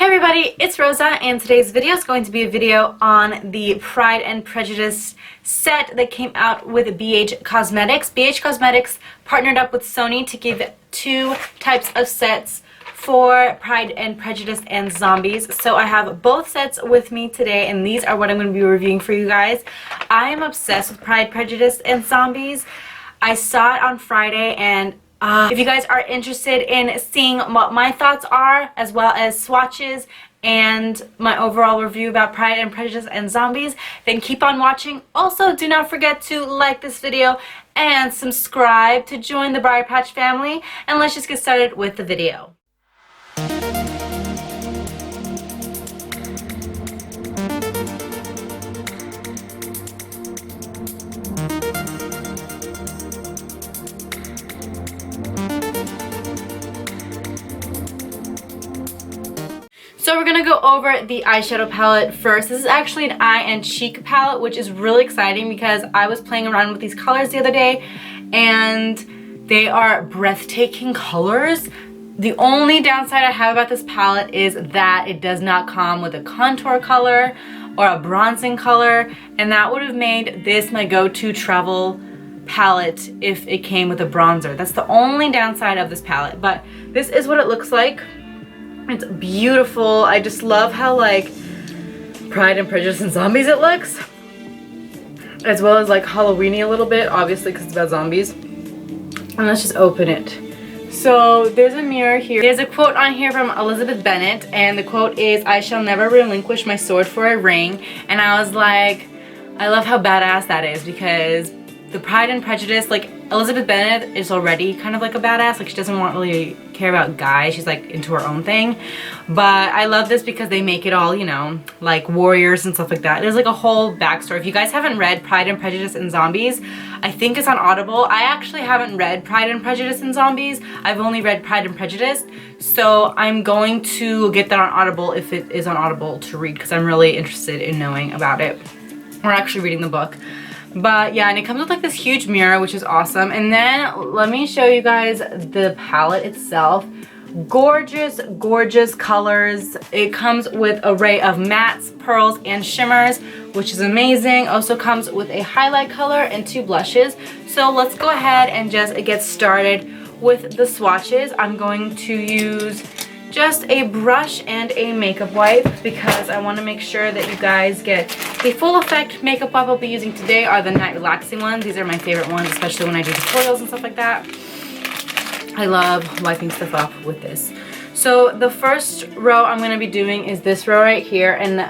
Hey everybody, it's Rosa, and today's video is going to be a video on the Pride and Prejudice set that came out with BH Cosmetics. BH Cosmetics partnered up with Sony to give two types of sets for Pride and Prejudice and Zombies. So I have both sets with me today, and these are what I'm going to be reviewing for you guys. I am obsessed with Pride, Prejudice, and Zombies. I saw it on Friday, and if you guys are interested in seeing what my thoughts are, as well as swatches and my overall review about Pride and Prejudice and Zombies, then keep on watching. Also, do not forget to like this video and subscribe to join the Briar Patch family. And let's just get started with the video. So we're going to go over the eyeshadow palette first. This is actually an eye and cheek palette, which is really exciting because I was playing around with these colors the other day and they are breathtaking colors. The only downside I have about this palette is that it does not come with a contour color or a bronzing color, and that would have made this my go-to travel palette if it came with a bronzer. That's the only downside of this palette, but this is what it looks like. It's beautiful. I just love how like Pride and Prejudice and Zombies it looks, as well as like Halloweeny a little bit, obviously because it's about zombies. And let's just open it. So there's a mirror here. There's a quote on here from Elizabeth Bennet, and the quote is, "I shall never relinquish my sword for a ring." And I was like, I love how badass that is, because the Pride and Prejudice, like Elizabeth Bennet is already kind of like a badass. Like she doesn't really care about guys. She's like into her own thing. But I love this because they make it all, you know, like warriors and stuff like that. There's like a whole backstory. If you guys haven't read Pride and Prejudice and Zombies, I think it's on Audible. I actually haven't read Pride and Prejudice and Zombies. I've only read Pride and Prejudice. So I'm going to get that on Audible if it is on Audible to read, because I'm really interested in knowing about it. We're actually reading the book. But yeah, and it comes with like this huge mirror, which is awesome. And then let me show you guys the palette itself. Gorgeous, gorgeous colors. It comes with an array of mattes, pearls, and shimmers, which is amazing. Also comes with a highlight color and two blushes. So let's go ahead and just get started with the swatches. I'm going to use just a brush and a makeup wipe because I want to make sure that you guys get the full effect makeup wipe I'll be using today are the night relaxing ones. These are my favorite ones, especially when I do tutorials and stuff like that. I love wiping stuff off with this. So the first row I'm going to be doing is this row right here, and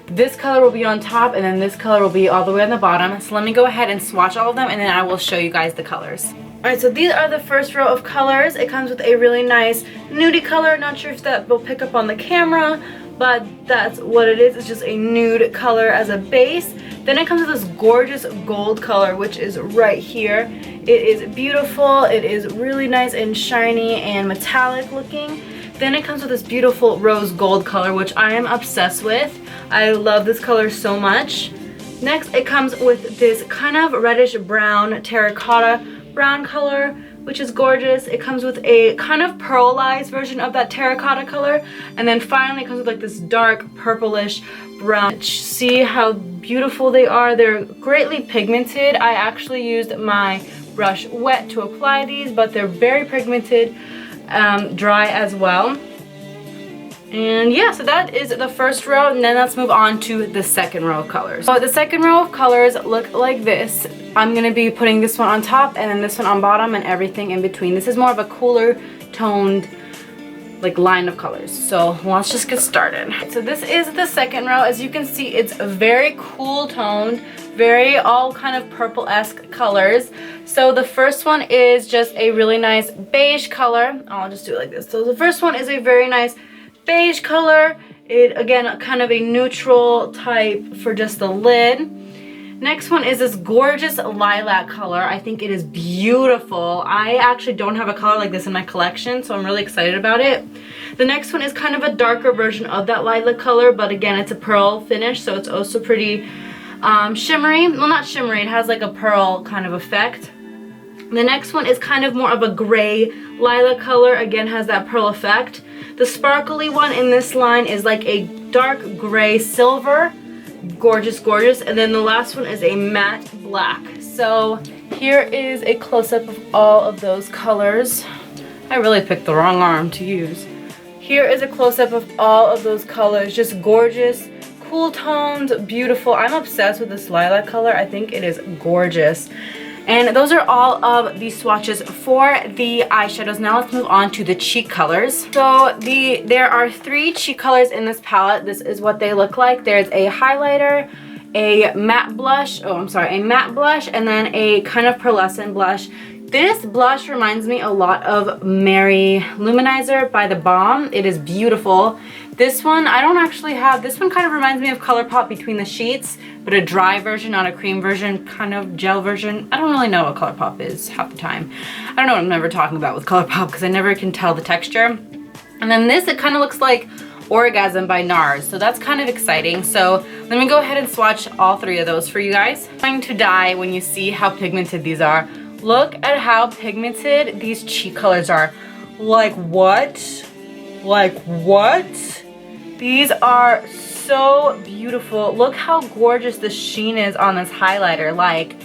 this color will be on top and then this color will be all the way on the bottom. So let me go ahead and swatch all of them and then I will show you guys the colors. Alright, so these are the first row of colors. It comes with a really nice nudie color. Not sure if that will pick up on the camera, but that's what it is. It's just a nude color as a base. Then it comes with this gorgeous gold color, which is right here. It is beautiful. It is really nice and shiny and metallic looking. Then it comes with this beautiful rose gold color, which I am obsessed with. I love this color so much. Next, it comes with this kind of reddish brown terracotta brown color, which is gorgeous. It comes with a kind of pearlized version of that terracotta color, and then finally it comes with like this dark purplish brown. See how beautiful they are. They're greatly pigmented. I actually used my brush wet to apply these, but they're very pigmented, dry as well. And yeah, so that is the first row, and then let's move on to the second row of colors. So the second row of colors look like this. I'm going to be putting this one on top and then this one on bottom and everything in between. This is more of a cooler toned like line of colors. So let's just get started. So this is the second row. As you can see, it's very cool toned, very all kind of purple-esque colors. So the first one is just a really nice beige color. I'll just do it like this. So the first one is a very nice beige color. It again kind of a neutral type for just the lid. Next one is this gorgeous lilac color. I think it is beautiful. I actually don't have a color like this in my collection, so I'm really excited about it. The next one is kind of a darker version of that lilac color, but again it's a pearl finish, so it's also pretty shimmery. Well, not shimmery, it has like a pearl kind of effect. The next one is kind of more of a gray lilac color, again has that pearl effect. The sparkly one in this line is like a dark gray silver. Gorgeous, gorgeous. And then the last one is a matte black. So here is a close-up of all of those colors. I really picked the wrong arm to use. Here is a close-up of all of those colors. Just gorgeous, cool tones, beautiful. I'm obsessed with this lilac color. I think it is gorgeous. And those are all of the swatches for the eyeshadows. Now let's move on to the cheek colors. So there are 3 cheek colors in this palette. This is what they look like. There's a highlighter, a matte blush, a matte blush, and then a kind of pearlescent blush. This blush reminds me a lot of Mary Luminizer by The Balm. It is beautiful. This one, I don't actually have, this one kind of reminds me of ColourPop Between the Sheets, but a dry version, not a cream version, kind of gel version. I don't really know what ColourPop is half the time. I don't know what I'm ever talking about with ColourPop because I never can tell the texture. And then this, it kind of looks like Orgasm by NARS, so that's kind of exciting. So let me go ahead and swatch all 3 of those for you guys. I'm going to die when you see how pigmented these are. Look at how pigmented these cheek colors are. Like what? Like what? These are so beautiful. Look how gorgeous the sheen is on this highlighter. Like,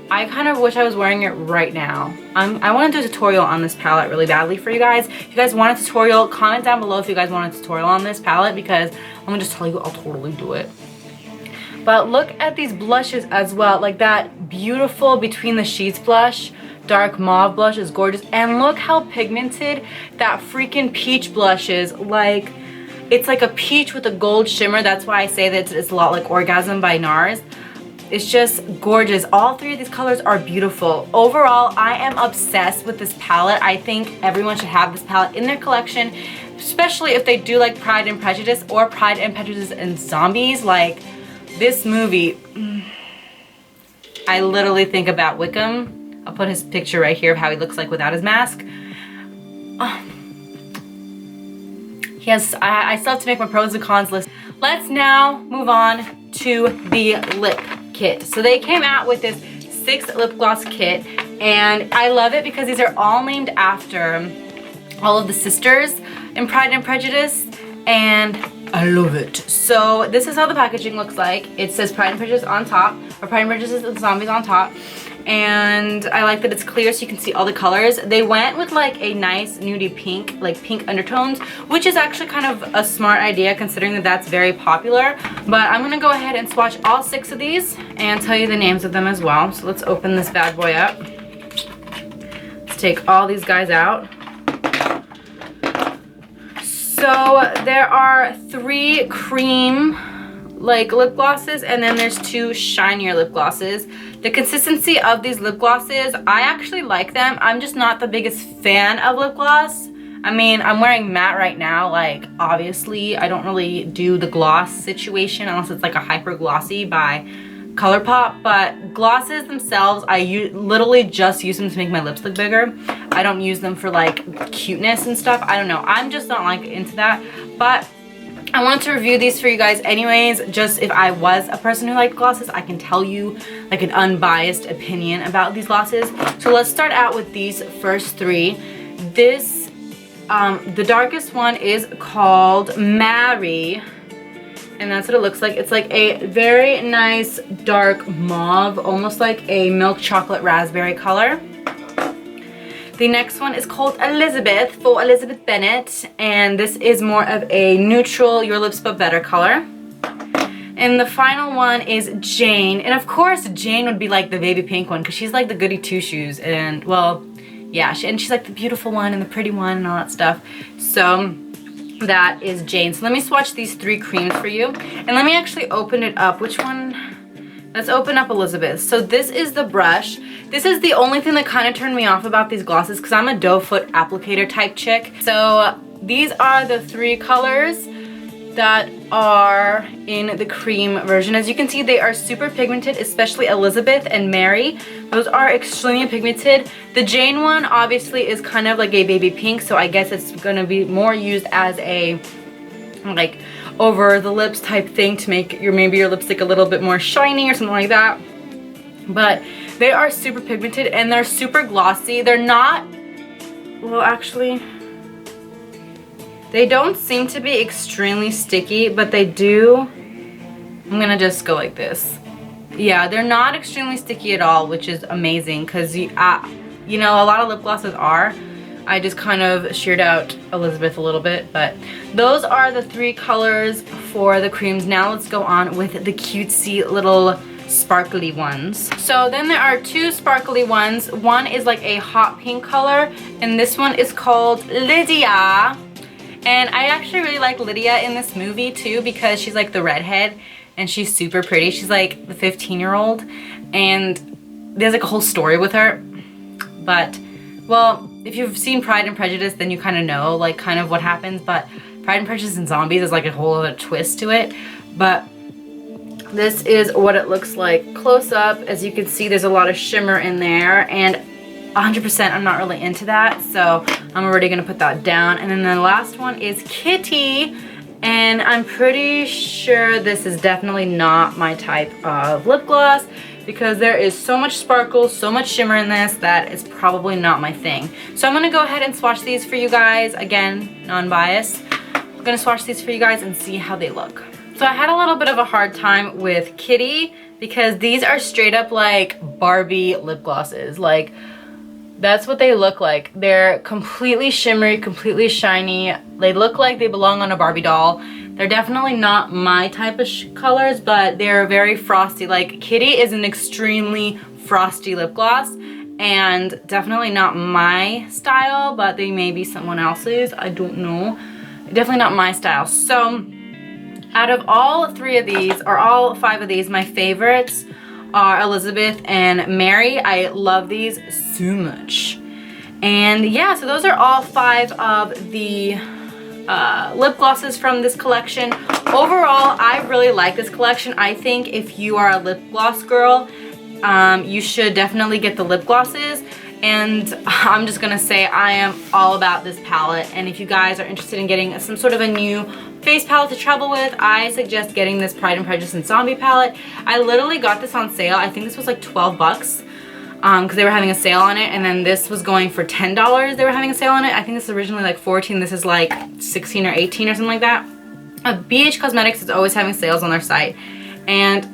I kind of wish I was wearing it right now. I want to do a tutorial on this palette really badly for you guys. If you guys want a tutorial, comment down below if you guys want a tutorial on this palette, because I'm gonna just tell you I'll totally do it. But look at these blushes as well. Like that beautiful Between the Sheets blush, dark mauve blush is gorgeous. And look how pigmented that freaking peach blush is. Like, it's like a peach with a gold shimmer. That's why I say that it's a lot like Orgasm by NARS. It's just gorgeous. All 3 of these colors are beautiful. Overall, I am obsessed with this palette. I think everyone should have this palette in their collection, especially if they do like Pride and Prejudice or Pride and Prejudice and Zombies. Like, this movie, I literally think about Wickham. I'll put his picture right here of how he looks like without his mask. Yes, I still have to make my pros and cons list. Let's now move on to the lip kit. So they came out with this 6 lip gloss kit, and I love it because these are all named after all of the sisters in Pride and Prejudice, and I love it. So this is how the packaging looks like. It says Pride and Prejudice on top, or Pride and Prejudice and Zombies on top. And I like that it's clear so you can see all the colors. They went with like a nice nudie pink, like pink undertones, which is actually kind of a smart idea considering that that's very popular. But I'm gonna go ahead and swatch all 6 of these and tell you the names of them as well. So let's open this bad boy up. Let's take all these guys out. So there are 3 cream like lip glosses, and then there's 2 shinier lip glosses. The consistency of these lip glosses, I actually like them. I'm just not the biggest fan of lip gloss. I mean, I'm wearing matte right now. Like, obviously, I don't really do the gloss situation unless it's like a hyper glossy by ColourPop. But glosses themselves, I literally just use them to make my lips look bigger. I don't use them for like cuteness and stuff. I don't know. I'm just not like into that. But I wanted to review these for you guys anyways, just if I was a person who liked glosses, I can tell you like an unbiased opinion about these glosses. So let's start out with these first 3. This, the darkest one is called Mary, and that's what it looks like. It's like a very nice dark mauve, almost like a milk chocolate raspberry color. The next one is called Elizabeth for Elizabeth Bennet, and this is more of a neutral, your lips but better color. And the final one is Jane, and of course Jane would be like the baby pink one because she's like the goody two-shoes, and well, yeah, and she's like the beautiful one and the pretty one and all that stuff. So that is Jane. So let me swatch these 3 creams for you, and let me actually open it up. Which one? Let's open up Elizabeth. So this is the brush. This is the only thing that kind of turned me off about these glosses because I'm a doe foot applicator type chick. So these are the 3 colors that are in the cream version. As you can see, they are super pigmented, especially Elizabeth and Mary. Those are extremely pigmented. The Jane one obviously is kind of like a baby pink, so I guess it's gonna be more used as a like over the lips type thing to make maybe your lipstick a little bit more shiny or something like that. But they are super pigmented and they're super glossy. They're not, well, actually They don't seem to be extremely sticky, but they do. I'm gonna just go like this. Yeah, they're not extremely sticky at all, which is amazing because you know, a lot of lip glosses are. I just kind of sheared out Elizabeth a little bit, but those are the 3 colors for the creams. Now let's go on with the cutesy little sparkly ones. So then there are 2 sparkly ones. One is like a hot pink color, and this one is called Lydia. And I actually really like Lydia in this movie too because she's like the redhead and she's super pretty. She's like the 15-year-old, and there's like a whole story with her. But, well, if you've seen Pride and Prejudice, then you kind of know like kind of what happens. But Pride and Prejudice and Zombies is like a whole other twist to it. But this is what it looks like close up. As you can see, there's a lot of shimmer in there, and 100% I'm not really into that, so I'm already gonna put that down. And then the last one is Kitty, and I'm pretty sure this is definitely not my type of lip gloss because there is so much sparkle, so much shimmer in this that it's probably not my thing. So I'm gonna go ahead and swatch these for you guys. Again, non-biased. I'm gonna swatch these for you guys and see how they look. So I had a little bit of a hard time with Kitty because these are straight up like Barbie lip glosses. Like, that's what they look like. They're completely shimmery, completely shiny. They look like they belong on a Barbie doll. They're definitely not my type of colors, but they're very frosty. Like, Kitty is an extremely frosty lip gloss and definitely not my style, but they may be someone else's. I don't know. Definitely not my style. So out of all 3 of these, or all 5 of these, my favorites are Elizabeth and Mary. I love these so much. And yeah, so those are all 5 of the lip glosses from this collection. Overall, I really like this collection. I think if you are a lip gloss girl, you should definitely get the lip glosses. And I'm just gonna say I am all about this palette. And if you guys are interested in getting some sort of a new face palette to travel with, I suggest getting this Pride and Prejudice and Zombie palette. I literally got this on sale. I think this was like 12 bucks because they were having a sale on it. And then this was going for $10. They were having a sale on it. I think this is originally like 14. This is like 16 or 18 or something like that. BH Cosmetics is always having sales on their site. And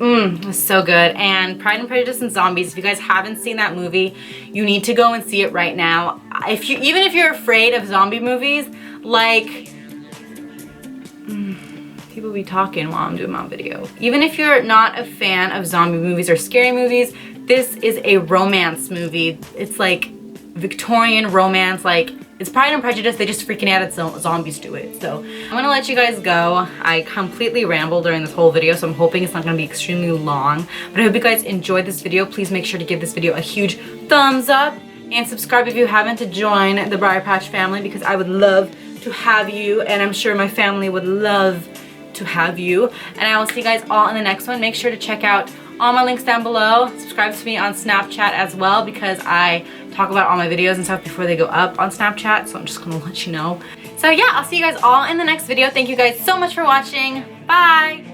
it's so good. And Pride and Prejudice and Zombies, if you guys haven't seen that movie, you need to go and see it right now. Even if you're afraid of zombie movies, like people be talking while I'm doing my video. Even if you're not a fan of zombie movies or scary movies, this is a romance movie. It's like Victorian romance, like it's Pride and Prejudice, they just freaking added zombies to it. So I'm gonna let you guys go. I completely rambled during this whole video, so I'm hoping it's not gonna be extremely long. But I hope you guys enjoyed this video. Please make sure to give this video a huge thumbs up and subscribe if you haven't to join the Briar Patch family, because I would love to have you, and I'm sure my family would love to have you. And I will see you guys all in the next one. Make sure to check out all my links down below. Subscribe to me on Snapchat as well, because I talk about all my videos and stuff before they go up on Snapchat, so I'm just gonna let you know. So yeah, I'll see you guys all in the next video. Thank you guys so much for watching. Bye!